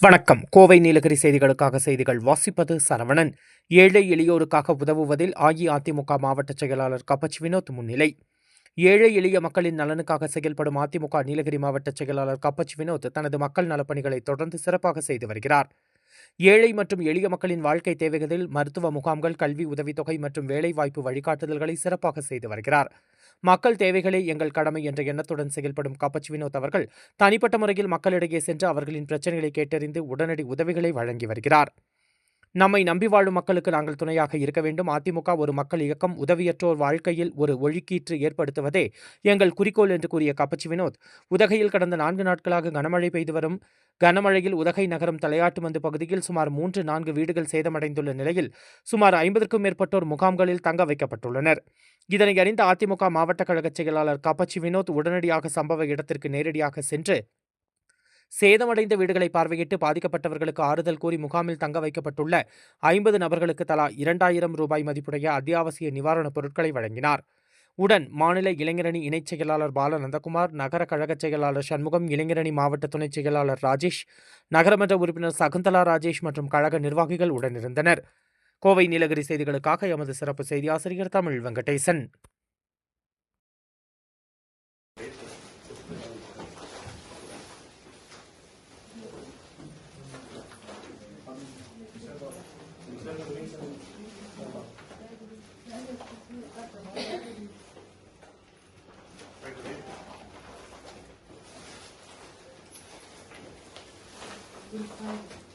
வணக்கம். கோவை நீலகிரி செய்திகளுக்காக செய்திகள் வாசிப்பது சரவணன். ஏழை எளியோருக்காக உதவுவதில் அஇஅதிமுக மாவட்ட செயலாளர் கப்பச்சி வினோத் முன்னிலை. ஏழை எளிய மக்களின் நலனுக்காக செயல்படும் அதிமுக நீலகிரி மாவட்ட செயலாளர் கப்பச்சி வினோத் தனது மக்கள் நலப்பணிகளை தொடர்ந்து சிறப்பாக செய்து வருகிறார். ஏழை மற்றும் எளிய மக்களின் வாழ்க்கை தேவைகளில் மருத்துவ முகாம்கள், கல்வி உதவித்தொகை மற்றும் வேலைவாய்ப்பு வழிகாட்டுதல்களை சிறப்பாக செய்து வருகிறார். மக்கள் தேவைகளே எங்கள் கடமை என்ற எண்ணத்துடன் செயல்படும் கப்பச்சி வினோத் அவர்கள் தனிப்பட்ட முறையில் மக்களிடையே சென்று அவர்களின் பிரச்சனைகளை கேட்டறிந்து உடனடி உதவிகளை வழங்கி வருகிறார். நம்மை நம்பி வாழும் மக்களுக்கு நாங்கள் துணையாக இருக்க வேண்டும். அதிமுக ஒரு மக்கள் இயக்கம். உதவியற்றோர் வாழ்க்கையில் ஒரு ஒழுக்கீற்று ஏற்படுத்துவதே எங்கள் குறிக்கோள் என்று கூறிய கப்பச்சி வினோத், உதகையில் கடந்த 4 நாட்களாக கனமழை பெய்து வரும் கனமழையில் உதகை நகரம் தலையாட்டுமந்து பகுதியில் சுமார் 3-4 வீடுகள் சேதமடைந்துள்ள நிலையில் சுமார் 50க்கும் மேற்பட்டோர் முகாம்களில் தங்க வைக்கப்பட்டுள்ளனர். இதனை அறிந்த அதிமுக மாவட்ட கழக செயலாளர் கப்பச்சி வினோத் உடனடியாக சம்பவ இடத்திற்கு நேரடியாக சென்று சேதமடைந்த வீடுகளை பார்வையிட்டு பாதிக்கப்பட்டவர்களுக்கு ஆறுதல் கூறி முகாமில் தங்க வைக்கப்பட்டுள்ள 50 நபர்களுக்கு தலா 2000 ரூபாய் மதிப்புடைய அத்தியாவசிய நிவாரணப் பொருட்களை வழங்கினார். உடன் மாநில இளைஞரணி இணைச் செயலாளர் பாலநந்தகுமார், நகர கழக செயலாளர் சண்முகம், இளைஞரணி மாவட்ட துணைச் செயலாளர் ராஜேஷ், நகரமன்ற உறுப்பினர் சகுந்தலா ராஜேஷ் மற்றும் கழக நிர்வாகிகள் உடனிருந்தனர். கோவை நீலகிரி செய்திகளுக்காக எமது சிறப்பு செய்தி ஆசிரியர் தமிழ் வெங்கடேசன். Thank you.